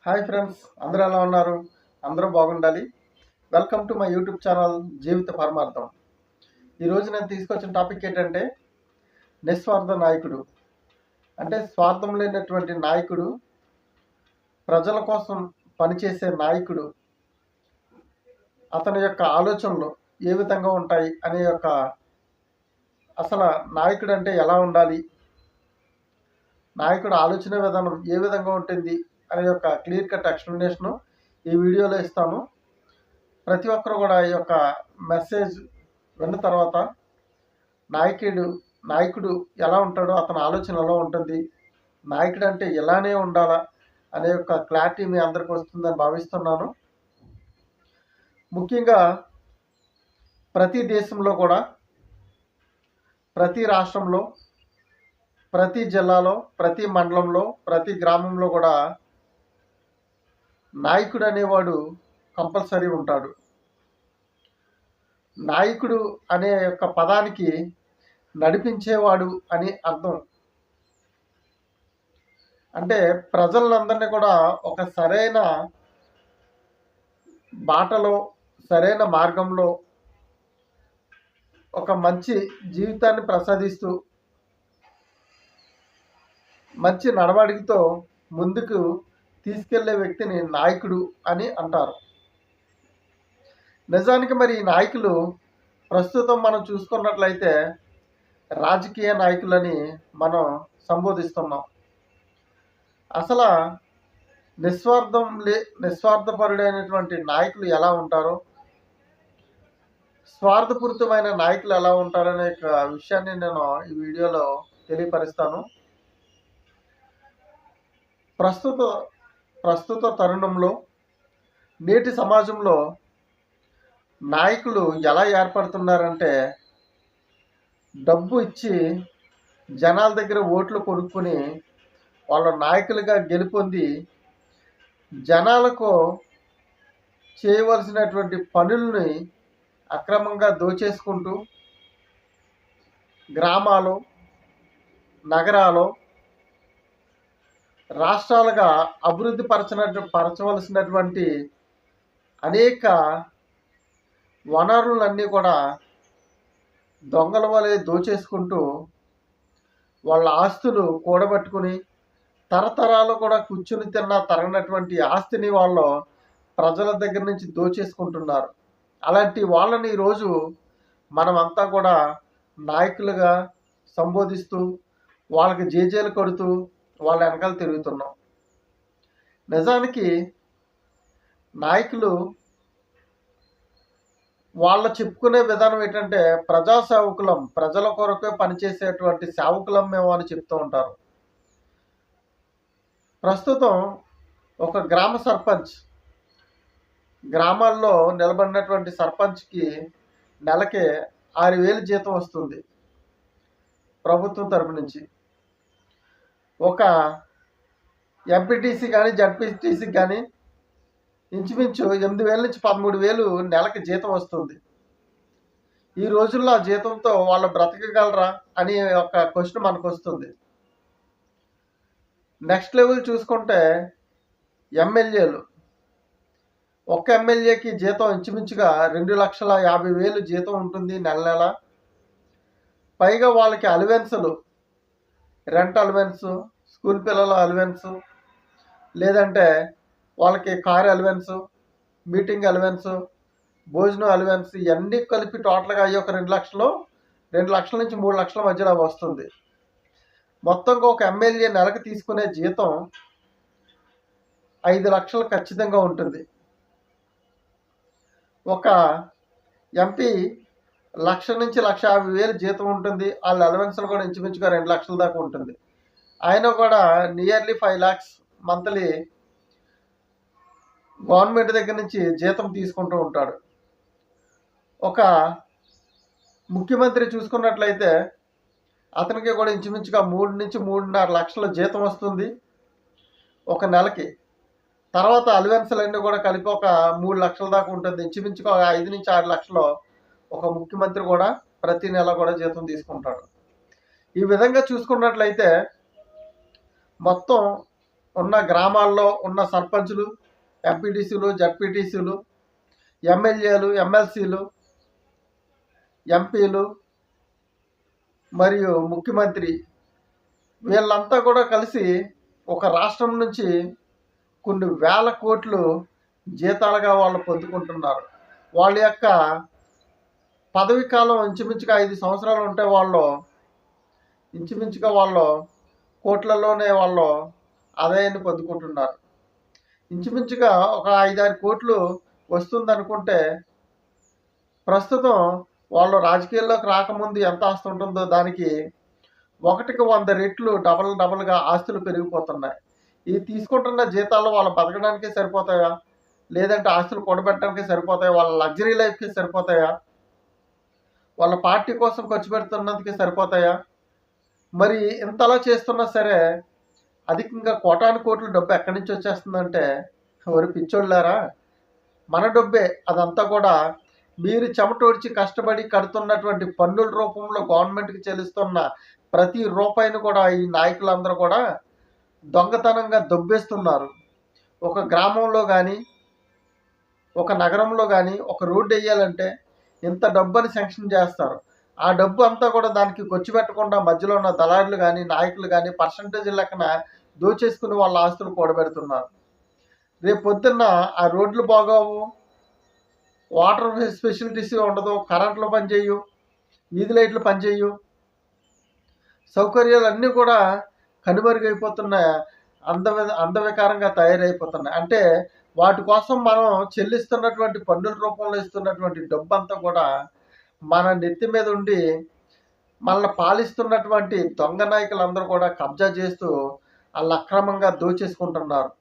Hi friends, అందరూ ఎలా ఉన్నారు? అందరూ బాగుండాలి. Welcome to my YouTube channel జీవిత పరమార్థం. ఈరోజు నేను తీసుకొచ్చిన టాపిక్ ఏంటంటే నిస్వార్థ నాయకుడు. అంటే స్వార్థం లేనటువంటి నాయకుడు, ప్రజల కోసం పనిచేసే నాయకుడు, అతని యొక్క ఆలోచనలు ఏ విధంగా ఉంటాయి అనే అసలు నాయకుడు అంటే ఎలా ఉండాలి, నాయకుడు ఆలోచన విధానం ఏ విధంగా ఉంటుంది అనే క్లియర్ కట్ ఎక్స్ప్లెనేషను ఈ వీడియోలో ఇస్తాను. ప్రతి ఒక్కరు కూడా ఈ యొక్క మెసేజ్ విన్న తర్వాత నాయకుడు ఎలా ఉంటాడో, అతని ఆలోచన ఎలా ఉంటుంది, నాయకుడు అంటే ఎలానే ఉండాలా అనే క్లారిటీ మీ అందరికి వస్తుందని భావిస్తున్నాను. ముఖ్యంగా ప్రతి దేశంలో కూడా, ప్రతి రాష్ట్రంలో, ప్రతి జిల్లాలో, ప్రతి మండలంలో, ప్రతి గ్రామంలో కూడా నాయకుడు అనేవాడు కంపల్సరీ ఉంటాడు. నాయకుడు అనే పదానికి నడిపించేవాడు అని అర్థం. అంటే ప్రజలందరినీ కూడా ఒక సరైన బాటలో, సరైన మార్గంలో ఒక మంచి జీవితాన్ని ప్రసాదిస్తూ, మంచి నడవడికతో ముందుకు తీసుకెళ్లే వ్యక్తిని నాయకుడు అని అంటారు. నిజానికి మరి ఈ నాయకులు ప్రస్తుతం మనం చూసుకున్నట్లయితే రాజకీయ నాయకులని మనం సంబోధిస్తున్నాం. అసలు నిస్వార్థపరుడైనటువంటి నాయకులు ఎలా ఉంటారో, స్వార్థపూరితమైన నాయకులు ఎలా ఉంటారనే విషయాన్ని నేను ఈ వీడియోలో తెలియపరుస్తాను. ప్రస్తుత తరుణంలో, నేటి సమాజంలో నాయకులు ఎలా ఏర్పడుతున్నారంటే, డబ్బు ఇచ్చి జనాల దగ్గర ఓట్లు కొనుక్కొని వాళ్ళ నాయకులుగా గెలుపొంది జనాలకు చేయవలసినటువంటి పనుల్ని అక్రమంగా దోచేసుకుంటూ గ్రామాలు, నగరాలు, రాష్ట్రాలుగా అభివృద్ధి పరచవలసినటువంటి అనేక వనరులన్నీ కూడా దొంగల వలె దోచేసుకుంటూ వాళ్ళ ఆస్తులు కూడబెట్టుకుని తరతరాలు కూడా కూర్చుని తిన్న తరగనటువంటి ఆస్తిని వాళ్ళు ప్రజల దగ్గర నుంచి దోచేసుకుంటున్నారు. అలాంటి వాళ్ళని ఈరోజు మనమంతా కూడా నాయకులుగా సంబోధిస్తూ వాళ్ళకి జేజేలు కొడుతూ వాళ్ళ వెనకాల తిరుగుతున్నాం. నిజానికి నాయకులు వాళ్ళు చెప్పుకునే విధానం ఏంటంటే, ప్రజాసేవకులం, ప్రజల కొరకే పనిచేసేటువంటి సేవకులం మేము అని చెప్తూ ఉంటారు. ప్రస్తుతం ఒక గ్రామ సర్పంచ్, గ్రామాల్లో నిలబడినటువంటి సర్పంచ్కి నెలకి 6,000 జీతం వస్తుంది ప్రభుత్వం తరపు నుంచి. ఒక ఎంపీటీసీ కానీ, జడ్పీటీసీకి కానీ ఇంచుమించు 8,000 నుంచి 13,000 నెలకి జీతం వస్తుంది. ఈ రోజుల్లో ఆ జీతంతో వాళ్ళు బ్రతకగలరా అని ఒక క్వశ్చన్ మనకు వస్తుంది. నెక్స్ట్ లెవెల్ చూసుకుంటే ఎమ్మెల్యేలు, ఒక్క ఎమ్మెల్యేకి జీతం ఇంచుమించుగా 2,50,000 జీతం ఉంటుంది నెల. పైగా వాళ్ళకి అలవెన్సులు, రెంట్ అలవెన్స్, స్కూల్ పిల్లల అలవెన్స్, లేదంటే వాళ్ళకి కార్ అలవెన్స్, మీటింగ్ అలవెన్స్, భోజనం అలవెన్స్, ఇవన్నీ కలిపి టోటల్గా అయ్యి ఒక 2 లక్షల నుంచి 3 లక్షల మధ్యలో వస్తుంది. మొత్తంగా ఒక ఎమ్మెల్యే నెలకు తీసుకునే జీతం 5 లక్షలు ఖచ్చితంగా ఉంటుంది. ఒక ఎంపీ 1,00,000 నుంచి 1,50,000 జీతం ఉంటుంది. వాళ్ళ అలవెన్స్లు కూడా ఇంచుమించుగా 2 లక్షల దాకా ఉంటుంది. ఆయన కూడా నియర్లీ 5 lakhs మంత్లీ గవర్నమెంట్ దగ్గర నుంచి జీతం తీసుకుంటూ ఉంటాడు. ఒక ముఖ్యమంత్రి చూసుకున్నట్లయితే అతనికి కూడా ఇంచుమించుగా 3 నుంచి 3.5 లక్షల జీతం వస్తుంది ఒక నెలకి. తర్వాత అలవెన్స్లన్నీ కూడా కలిపి ఒక 3 లక్షల దాకా ఉంటుంది. ఇంచుమించుగా 5 నుంచి 6 లక్షలు ఒక ముఖ్యమంత్రి కూడా ప్రతి నెల కూడా జీతం తీసుకుంటాడు. ఈ విధంగా చూసుకున్నట్లయితే మొత్తం ఉన్న గ్రామాల్లో ఉన్న సర్పంచులు, ఎంపీటీసీలు, జడ్పీటీసీలు, ఎమ్మెల్యేలు, ఎమ్మెల్సీలు, ఎంపీలు మరియు ముఖ్యమంత్రి వీళ్ళంతా కూడా కలిసి ఒక రాష్ట్రం నుంచి కొన్ని వేల కోట్లు జీతాలుగా వాళ్ళు పొందుకుంటున్నారు. వాళ్ళ యొక్క పదవి కాలం ఇంచుమించుగా 5 సంవత్సరాలు ఉంటే వాళ్ళు ఇంచుమించుగా వాళ్ళు కోట్లలోనే వాళ్ళు ఆదాయాన్ని పొందుకుంటున్నారు. ఇంచుమించుగా ఒక 5-6 కోట్లు వస్తుందనుకుంటే ప్రస్తుతం వాళ్ళు రాజకీయాల్లోకి రాకముందు ఎంత ఆస్తి ఉంటుందో దానికి 1కి 100 రెట్లు డబల్గా ఆస్తులు పెరిగిపోతున్నాయి. ఈ తీసుకుంటున్న జీతాలు వాళ్ళు బతకడానికే సరిపోతాయా, లేదంటే ఆస్తులు కూడబెట్టడానికే సరిపోతాయా, వాళ్ళ లగ్జరీ లైఫ్కి సరిపోతాయా, వాళ్ళ పార్టీ కోసం ఖర్చు పెడుతున్నందుకే సరిపోతాయా? మరి ఇంతలా చేస్తున్నా సరే అధికంగా కోటాను కోట్ల డబ్బు ఎక్కడి నుంచి వచ్చేస్తుందంటే, ఎవరు పిచ్చోళ్ళారా, మన డబ్బే అదంతా కూడా మీరు చెమటోడ్చి కష్టపడి కడుతున్నటువంటి పన్నుల రూపంలో గవర్నమెంట్కి చెల్లిస్తున్న ప్రతి రూపాయిని కూడా ఈ నాయకులందరూ కూడా దొంగతనంగా దొబ్బేస్తున్నారు. ఒక గ్రామంలో కానీ, ఒక నగరంలో కానీ ఒక రోడ్డు వేయాలంటే ఇంత డబ్బుని శాంక్షన్ చేస్తారు. ఆ డబ్బు అంతా కూడా దానికి ఖర్చు పెట్టకుండా మధ్యలో ఉన్న దళారులు కానీ, నాయకులు కానీ పర్సంటేజ్ లెక్కన దోచేసుకుని వాళ్ళ ఆస్తులు కూడబెడుతున్నారు. రేపు పొద్దున్న ఆ రోడ్లు బాగోవు, వాటర్ ఫెసిలిటీస్ ఉండదు, కరెంట్లు పనిచేయు, వీధి లైట్లు పనిచేయు, సౌకర్యాలు అన్నీ కూడా కనుమరుగైపోతున్నాయి, అందవికారంగా తయారైపోతున్నాయి. అంటే వాటి కోసం మనం చెల్లిస్తున్నటువంటి పన్నుల రూపంలో ఇస్తున్నటువంటి డబ్బు అంతా కూడా మన నెత్తి మీద ఉండి మనల్ని పాలిస్తున్నటువంటి దొంగ నాయకులందరూ కూడా కబ్జా చేస్తూ వాళ్ళు అక్రమంగా దోచేసుకుంటున్నారు.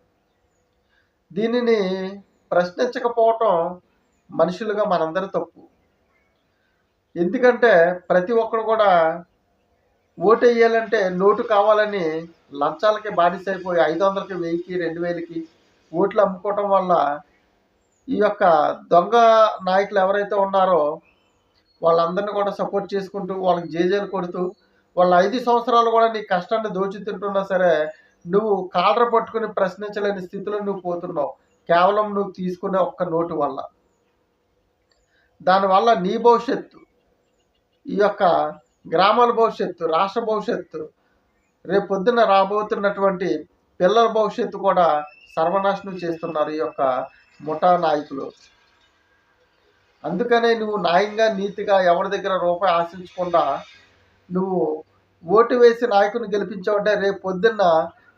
దీనిని ప్రశ్నించకపోవటం మనుషులుగా మనందరి తప్పు. ఎందుకంటే ప్రతి ఒక్కరు కూడా ఓటు వేయాలంటే నోటు కావాలని లంచాలకి బానిసైపోయి 500కి, 1000కి, 2000కి ఓట్లు అమ్ముకోవటం వల్ల ఈ యొక్క దొంగ నాయకులు ఎవరైతే ఉన్నారో వాళ్ళందరినీ కూడా సపోర్ట్ చేసుకుంటూ వాళ్ళకి జేజేలు కొడుతూ వాళ్ళ 5 సంవత్సరాలు కూడా నీ కష్టాన్ని దోచి తింటున్నా సరే నువ్వు కాలర పట్టుకుని ప్రశ్నించలేని స్థితిలో నువ్వు పోతున్నావు, కేవలం నువ్వు తీసుకునే ఒక్క నోటు వల్ల. దానివల్ల నీ భవిష్యత్తు, ఈ యొక్క గ్రామాల భవిష్యత్తు, రాష్ట్ర భవిష్యత్తు, రేపు పొద్దున్న రాబోతున్నటువంటి పిల్లల భవిష్యత్తు కూడా సర్వనాశనం చేస్తున్నారు ఈ యొక్క ముఠా నాయకులు. అందుకనే నువ్వు న్యాయంగా, నీతిగా ఎవరి దగ్గర రూపాయి ఆశించకుండా నువ్వు ఓటు వేసి నాయకుని గెలిపించావంటే రేపు పొద్దున్న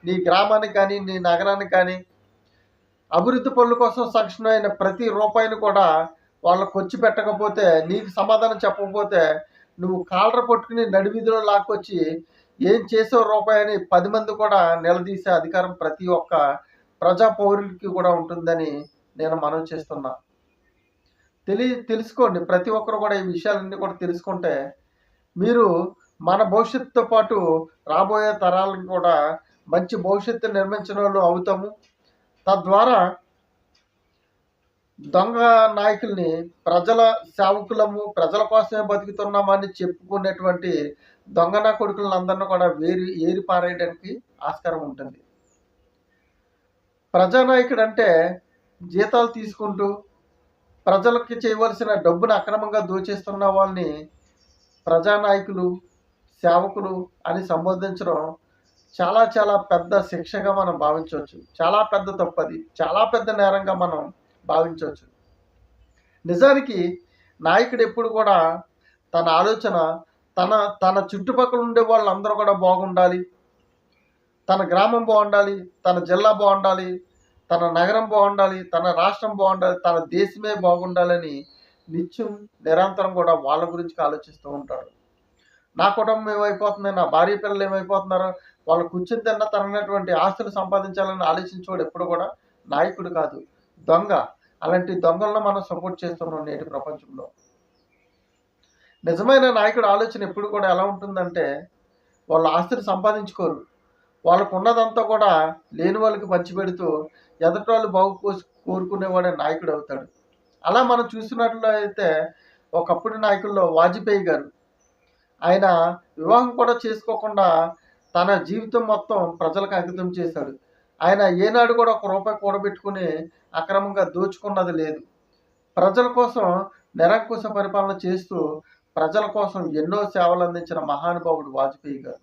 నీ గ్రామానికి కానీ, నీ నగరానికి కానీ అభివృద్ధి పనుల కోసం సంక్షణ అయిన ప్రతి రూపాయిని కూడా వాళ్ళకు వచ్చి పెట్టకపోతే, నీకు సమాధానం చెప్పకపోతే నువ్వు కాలర పట్టుకుని నడివీధిలో లాక్కొచ్చి ఏం చేసే రూపాయి అని 10 మంది కూడా నిలదీసే అధికారం ప్రతి ఒక్క ప్రజా పౌరులకి కూడా ఉంటుందని నేను మనవి చేస్తున్నా. తెలుసుకోండి, ప్రతి ఒక్కరు కూడా ఈ విషయాలన్నీ కూడా తెలుసుకుంటే మీరు మన భవిష్యత్తుతో పాటు రాబోయే తరాలకు కూడా మంచి భవిష్యత్తు నిర్మించిన వాళ్ళు అవుతాము. తద్వారా దొంగ నాయకుల్ని ప్రజల సేవకులము, ప్రజల కోసమే బతుకుతున్నామని చెప్పుకునేటువంటి దొంగన కొడుకులను అందరినీ కూడా ఏరి పారేయడానికి ఆస్కారం ఉంటుంది. ప్రజానాయకుడు అంటే జీతాలు తీసుకుంటూ ప్రజలకి చేయవలసిన డబ్బును అక్రమంగా దోచేస్తున్న వాళ్ళని ప్రజానాయకులు, సేవకులు అని సంబోధించడం చాలా చాలా పెద్ద శిక్షగా మనం భావించవచ్చు. చాలా పెద్ద తప్పది, చాలా పెద్ద నేరంగా మనం భావించవచ్చు. నిజానికి నాయకుడు ఎప్పుడు కూడా తన ఆలోచన తన చుట్టుపక్కల ఉండే వాళ్ళందరూ కూడా బాగుండాలి, తన గ్రామం బాగుండాలి, తన జిల్లా బాగుండాలి, తన నగరం బాగుండాలి, తన రాష్ట్రం బాగుండాలి, తన దేశమే బాగుండాలని నిత్యం నిరంతరం కూడా వాళ్ళ గురించి ఆలోచిస్తూ ఉంటాడు. నా కుటుంబం ఏమైపోతుంది, నా భార్య పిల్లలు ఏమైపోతున్నారు, వాళ్ళు కూర్చుని తిన్న తనటువంటి ఆస్తులు సంపాదించాలని ఆలోచించేవాడు ఎప్పుడు కూడా నాయకుడు కాదు, దొంగ. అలాంటి దొంగలను మనం సపోర్ట్ చేస్తున్నాం నేటి ప్రపంచంలో. నిజమైన నాయకుడు ఆలోచన ఎప్పుడు కూడా ఎలా ఉంటుందంటే వాళ్ళ ఆస్తిని సంపాదించుకోరు, వాళ్ళకు ఉన్నదంతా కూడా లేని వాళ్ళకి పంచిపెడుతూ ఎదుటి వాళ్ళు కోరుకునేవాడే నాయకుడు అవుతాడు. అలా మనం చూసినట్లయితే ఒకప్పుడు నాయకుల్లో వాజ్పేయి గారు, ఆయన వివాహం కూడా చేసుకోకుండా తన జీవితం మొత్తం ప్రజలకు అంకితం చేశాడు. ఆయన ఏనాడు కూడా ఒక రూపాయి కూడబెట్టుకుని అక్రమంగా దోచుకున్నది లేదు. ప్రజల కోసం నిరంకుశ పరిపాలన చేస్తూ ప్రజల కోసం ఎన్నో సేవలు అందించిన మహానుభావుడు వాజ్పేయి గారు.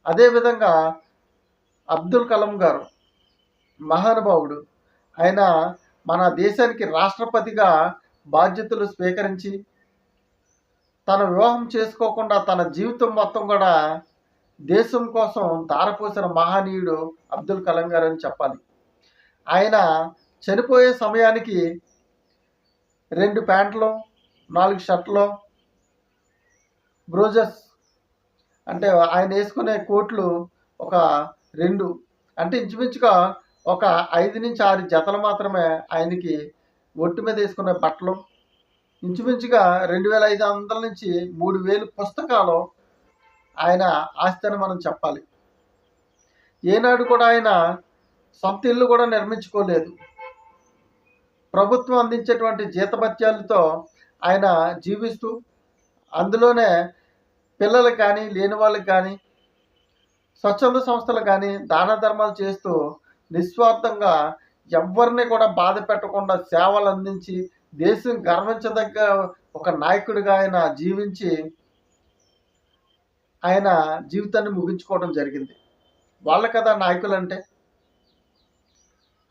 అదేవిధంగా అబ్దుల్ కలాం గారు మహానుభావుడు. ఆయన మన దేశానికి రాష్ట్రపతిగా బాధ్యతలు స్వీకరించి తన వివాహం చేసుకోకుండా తన జీవితం మొత్తం కూడా దేశం కోసం ధారపోసిన మహనీయుడు అబ్దుల్ కలాం గారు అని చెప్పాలి. ఆయన చనిపోయే సమయానికి 2 ప్యాంట్లు, 4 షర్ట్లు, బ్రూజెస్ అంటే ఆయన వేసుకునే కోట్లు ఒక 2 అంటే ఇంచుమించుగా ఒక 5 నుంచి 6 జతలు మాత్రమే ఆయనకి ఒట్టు మీద వేసుకునే బట్టలు. ఇంచుమించుగా 2500 నుంచి 3000 పుస్తకాలు ఆయన ఆస్తి అని మనం చెప్పాలి. ఏనాడు కూడా ఆయన సొంత ఇల్లు కూడా నిర్మించుకోలేదు. ప్రభుత్వం అందించేటువంటి జీతభత్యాలతో ఆయన జీవిస్తూ అందులోనే పిల్లలకు కానీ లేని వాళ్ళకి కానీ స్వచ్ఛంద సంస్థలు కానీ దాన ధర్మాలు చేస్తూ నిస్వార్థంగా ఎవరిని కూడా బాధ పెట్టకుండా సేవలు అందించి దేశం గర్వించదగ్గ ఒక నాయకుడిగా ఆయన జీవించి ఆయన జీవితాన్ని ముగించుకోవడం జరిగింది. వాళ్ళ కదా నాయకులు అంటే.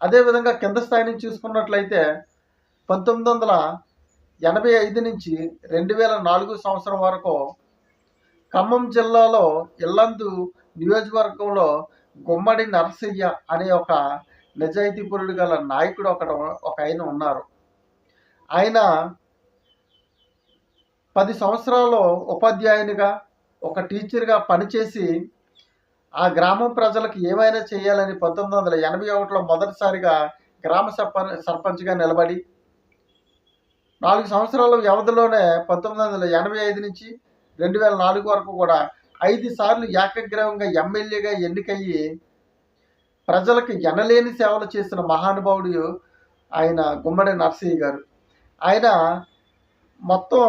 అదేవిధంగా కింద స్థాయి నుంచి చూసుకున్నట్లయితే 1985 నుంచి 2004 సంవత్సరం వరకు ఖమ్మం జిల్లాలో ఇల్లందు నియోజకవర్గంలో గుమ్మడి నరసయ్య అనే ఒక నిజాయితీపరుడు గల నాయకుడు ఒక ఆయన ఉన్నారు. ఆయన 10 సంవత్సరాలు ఉపాధ్యాయునిగా ఒక టీచర్గా పనిచేసి ఆ గ్రామం ప్రజలకు ఏమైనా చేయాలని 1981లో మొదటిసారిగా గ్రామ సర్పంచ్గా నిలబడి 4 సంవత్సరాల వ్యవధిలోనే 1985 నుంచి 2004 వరకు కూడా 5 సార్లు ఏకగ్రీవంగా ఎమ్మెల్యేగా ఎన్నికయ్యి ప్రజలకు ఎనలేని సేవలు చేసిన మహానుభావుడు ఆయన గుమ్మడి నరసయ్య గారు. ఆయన మొత్తం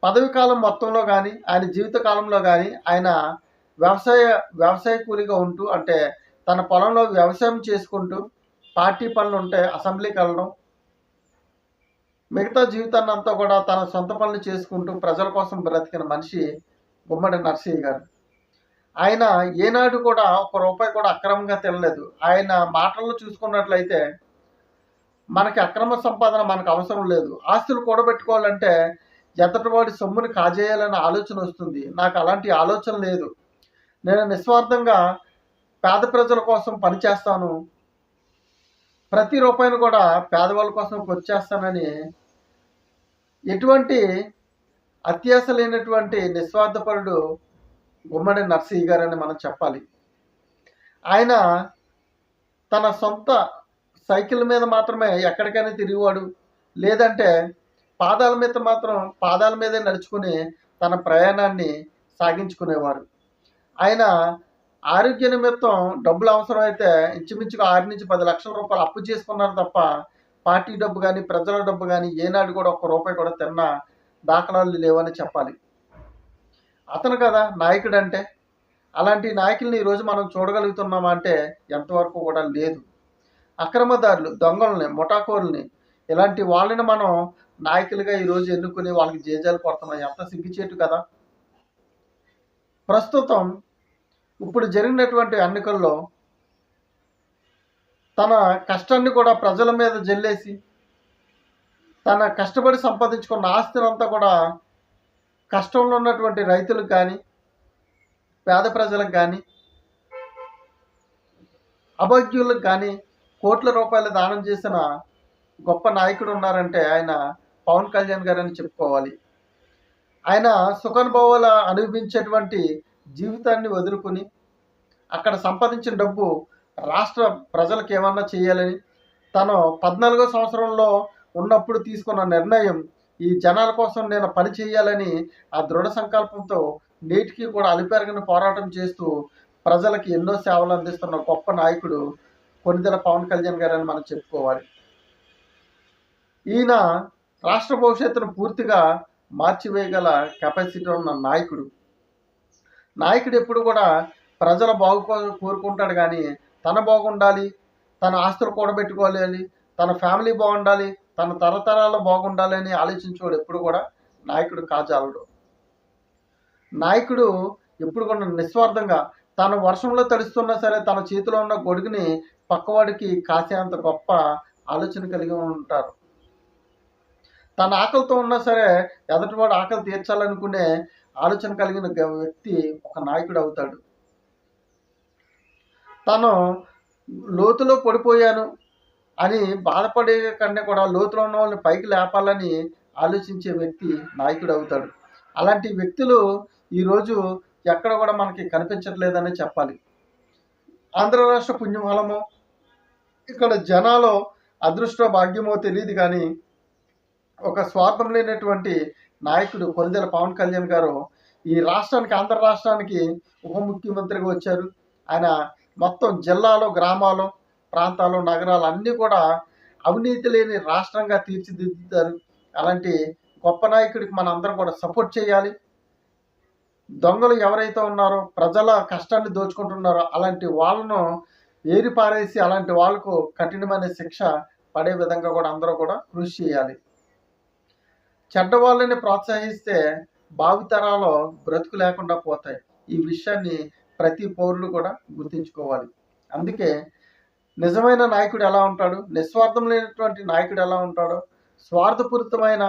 పదవి కాలం మొత్తంలో కానీ ఆయన జీవిత కాలంలో కానీ ఆయన వ్యవసాయ కూలిగా ఉంటూ అంటే తన పొలంలో వ్యవసాయం చేసుకుంటూ పార్టీ పనులు ఉంటే అసెంబ్లీకి వెళ్ళడం, మిగతా జీవితాన్ని అంతా కూడా తన సొంత పనులు చేసుకుంటూ ప్రజల కోసం బ్రతికిన మనిషి గుమ్మడి నరసయ్య గారు. ఆయన ఏనాడు కూడా ఒక రూపాయి కూడా అక్రమంగా తినలేదు. ఆయన మాటల్లో చూసుకున్నట్లయితే మనకి అక్రమ సంపాదన మనకు అవసరం లేదు, ఆస్తులు కూడబెట్టుకోవాలంటే ఎదటివాడి సొమ్ముని కాజేయాలనే ఆలోచన వస్తుంది. నాకు అలాంటి ఆలోచన లేదు. నేను నిస్వార్థంగా పేద ప్రజల కోసం పనిచేస్తాను, ప్రతి రూపాయిని కూడా పేదవాళ్ళ కోసం వచ్చేస్తానని ఎటువంటి అత్యాశ లేనటువంటి నిస్వార్థపరుడు గుమ్మడి నరసయ్య గారని మనం చెప్పాలి. ఆయన తన సొంత సైకిల్ మీద మాత్రమే ఎక్కడికైనా తిరిగేవాడు, లేదంటే పాదాల మీదే నడుచుకుని తన ప్రయాణాన్ని సాగించుకునేవారు. ఆయన ఆరోగ్య నిమిత్తం డబ్బులు అవసరమైతే ఇంచుమించుగా 6 నుంచి 10 లక్షల రూపాయలు అప్పు చేసుకున్నారు తప్ప పార్టీ డబ్బు కానీ ప్రజల డబ్బు కానీ ఏనాడు కూడా ఒక్క రూపాయి కూడా తిన్న దాఖలాలు లేవని చెప్పాలి. అతను కదా నాయకుడు అంటే. అలాంటి నాయకుల్ని ఈరోజు మనం చూడగలుగుతున్నామా అంటే ఎంతవరకు కూడా లేదు. అక్రమదారులు, దొంగల్ని, ముఠాకోరుల్ని ఇలాంటి వాళ్ళని మనం నాయకులుగా ఈరోజు ఎన్నుకుని వాళ్ళకి జేజాలు కొడుతున్నాం. ఎంత సిగ్గుచేటు కదా. ప్రస్తుతం ఇప్పుడు జరిగినటువంటి ఎన్నికల్లో తన కష్టాన్ని కూడా ప్రజల మీద జల్లేసి తన కష్టపడి సంపాదించుకున్న ఆస్తినంతా కూడా కష్టంలో ఉన్నటువంటి రైతులకు కానీ పేద ప్రజలకు కానీ అభాగ్యులకు కానీ కోట్ల రూపాయలు దానం చేసిన గొప్ప నాయకుడు ఉన్నారంటే ఆయన పవన్ కళ్యాణ్ గారని చెప్పుకోవాలి. ఆయన సుఖానుభవాలు అనుభవించేటువంటి జీవితాన్ని వదులుకుని అక్కడ సంపాదించిన డబ్బు రాష్ట్ర ప్రజలకు ఏమన్నా చేయాలని తను 14వ సంవత్సరంలో ఉన్నప్పుడు తీసుకున్న నిర్ణయం ఈ జనాల కోసం నేను పని చేయాలని ఆ దృఢ సంకల్పంతో నేటికి కూడా అలుపెరగని పోరాటం చేస్తూ ప్రజలకు ఎన్నో సేవలు అందిస్తున్న గొప్ప నాయకుడు కొణిదెల పవన్ కళ్యాణ్ గారని మనం చెప్పుకోవాలి. ఈయన రాష్ట్ర భవిష్యత్తును పూర్తిగా మార్చివేయగల కెపాసిటీ ఉన్న నాయకుడు ఎప్పుడు కూడా ప్రజల కోరుకుంటాడు కానీ తన బాగుండాలి, తన ఆస్తులు కూడబెట్టుకోవాలి, తన ఫ్యామిలీ బాగుండాలి, తన తరతరాలు బాగుండాలి అని ఆలోచించేవాడు ఎప్పుడు కూడా నాయకుడు కాజాలడు. నాయకుడు ఎప్పుడు కూడా నిస్వార్థంగా తన వర్షంలో తడుస్తున్నా సరే తన చేతిలో ఉన్న గొడుగుని పక్కవాడికి కాసేంత గొప్ప ఆలోచన కలిగి ఉంటారు. తన ఆకలితో ఉన్నా సరే ఎదుటివాడు ఆకలి తీర్చాలనుకునే ఆలోచన కలిగిన వ్యక్తి ఒక నాయకుడు అవుతాడు. తను లోతులో పడిపోయాను అని బాధపడే కన్నా కూడా లోతులో ఉన్న వాళ్ళని పైకి లేపాలని ఆలోచించే వ్యక్తి నాయకుడు అవుతాడు. అలాంటి వ్యక్తులు ఈరోజు ఎక్కడ కూడా మనకి కనిపించట్లేదని చెప్పాలి. ఆంధ్ర రాష్ట్ర పుణ్యఫలమో ఇక్కడ జనాలు అదృష్ట భాగ్యమో తెలియదు కానీ ఒక స్వార్థం లేనటువంటి నాయకుడు కొణిదెల పవన్ కళ్యాణ్ గారు ఈ రాష్ట్రానికి, ఆంధ్ర రాష్ట్రానికి ఉప ముఖ్యమంత్రిగా వచ్చారు. ఆయన మొత్తం జిల్లాలో, గ్రామాలు, ప్రాంతాలు, నగరాలు అన్నీ కూడా అవినీతి లేని రాష్ట్రంగా తీర్చిదిద్దుతారు. అలాంటి గొప్ప నాయకుడికి మనం అందరం కూడా సపోర్ట్ చేయాలి. దొంగలు ఎవరైతే ఉన్నారో, ప్రజల కష్టాన్ని దోచుకుంటున్నారో అలాంటి వాళ్ళను ఏరిపారేసి అలాంటి వాళ్ళకు కఠినమైన శిక్ష పడే విధంగా కూడా అందరూ కూడా కృషి చేయాలి. చెడ్డవాళ్ళని ప్రోత్సహిస్తే భావితరాలు బ్రతుకు లేకుండా పోతాయి. ఈ విషయాన్ని ప్రతి పౌరులు కూడా గుర్తుంచుకోవాలి. అందుకే నిజమైన నాయకుడు ఎలా ఉంటాడు, నిస్వార్థం లేనటువంటి నాయకుడు ఎలా ఉంటాడో, స్వార్థపూరితమైన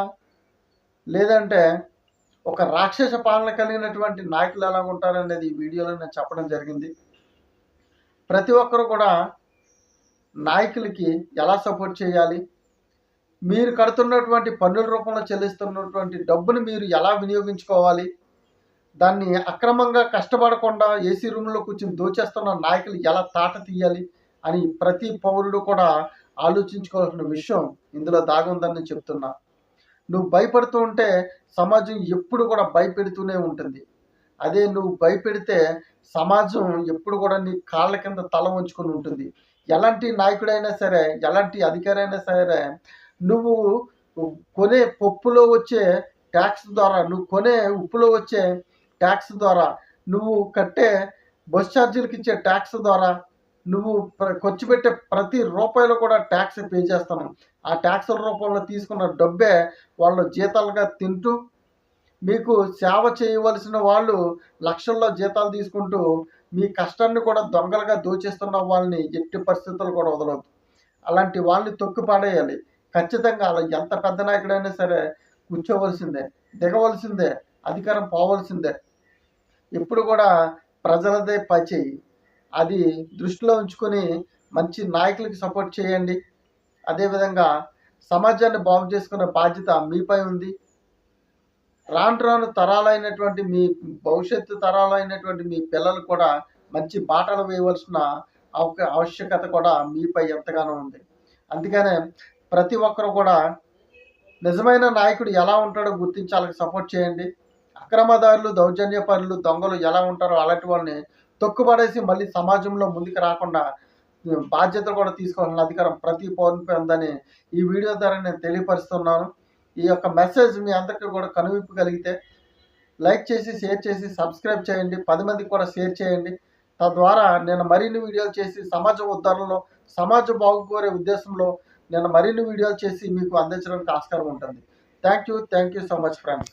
లేదంటే ఒక రాక్షస పాలన కలిగినటువంటి నాయకులు ఎలా ఉంటారనేది ఈ వీడియోలో నేను చెప్పడం జరిగింది. ప్రతి ఒక్కరు కూడా నాయకులకి ఎలా సపోర్ట్ చేయాలి, మీరు కడుతున్నటువంటి పన్నుల రూపంలో చెల్లిస్తున్నటువంటి డబ్బుని మీరు ఎలా వినియోగించుకోవాలి, దాన్ని అక్రమంగా కష్టపడకుండా ఏసీ రూమ్లో కూర్చొని దోచేస్తున్న నాయకులు ఎలా తాట తీయాలి అని ప్రతి పౌరుడు కూడా ఆలోచించుకోవాల్సిన విషయం ఇందులో దాగుందని చెప్తున్నా. నువ్వు భయపడుతూ ఉంటే సమాజం ఎప్పుడు కూడా భయపెడుతూనే ఉంటుంది. అదే నువ్వు భయపెడితే సమాజం ఎప్పుడు కూడా నీ కాళ్ళ కింద తల ఉంచుకొని ఉంటుంది. ఎలాంటి నాయకుడైనా సరే, ఎలాంటి అధికారి అయినా సరే, నువ్వు కొనే పప్పులో వచ్చే ట్యాక్స్ ద్వారా, నువ్వు కొనే ఉప్పులో వచ్చే ట్యాక్స్ ద్వారా, నువ్వు కట్టే బస్ ఛార్జీలకు ఇచ్చే ట్యాక్స్ ద్వారా, నువ్వు ఖర్చు పెట్టే ప్రతి రూపాయలు కూడా ట్యాక్స్ పే చేస్తాను. ఆ ట్యాక్సుల రూపంలో తీసుకున్న డబ్బే వాళ్ళు జీతాలుగా తింటూ, మీకు సేవ చేయవలసిన వాళ్ళు లక్షల్లో జీతాలు తీసుకుంటూ మీ కష్టాన్ని కూడా దొంగలుగా దోచేస్తున్న వాళ్ళని ఎట్టి పరిస్థితులు కూడా వదలవద్దు. అలాంటి వాళ్ళని తొక్కి పాడేయాలి. ఖచ్చితంగా అలా ఎంత పెద్ద నాయకుడైనా సరే కూర్చోవలసిందే, దిగవలసిందే, అధికారం పోవలసిందే. ఇప్పుడు కూడా ప్రజలదే పైచేయి. అది దృష్టిలో ఉంచుకొని మంచి నాయకులకి సపోర్ట్ చేయండి. అదేవిధంగా సమాజాన్ని బాగు చేసుకునే బాధ్యత మీపై ఉంది. రాను రాను తరాలైనటువంటి మీ భవిష్యత్తు తరాలైనటువంటి మీ పిల్లలు కూడా మంచి బాటలు వేయవలసిన ఆవశ్యకత కూడా మీపై ఎంతగానో ఉంది. అందుకనే ప్రతి ఒక్కరు కూడా నిజమైన నాయకుడు ఎలా ఉంటాడో గుర్తించాలని సపోర్ట్ చేయండి. అక్రమదారులు, దౌర్జన్యపరులు, దొంగలు ఎలా ఉంటారో అలాంటి వాళ్ళని తొక్కుపడేసి మళ్ళీ సమాజంలో ముందుకు రాకుండా బాధ్యత కూడా తీసుకోవాలని అధికారం ప్రతి పౌరునిపై ఉందని ఈ వీడియో ద్వారా నేను తెలియపరుస్తున్నాను. ఈ యొక్క మెసేజ్ మీ అందరికీ కూడా కనువిప్పు కలిగితే లైక్ చేసి, షేర్ చేసి, సబ్స్క్రైబ్ చేయండి. 10 మందికి కూడా షేర్ చేయండి. తద్వారా నేను మరిన్ని వీడియోలు చేసి సమాజ ఉద్ధరణలో, సమాజ బాగుకోరే ఉద్దేశంలో నేను మరిన్ని వీడియోలు చేసి మీకు అందించడానికి ఆస్కారం ఉంటుంది. Thank you so much friends.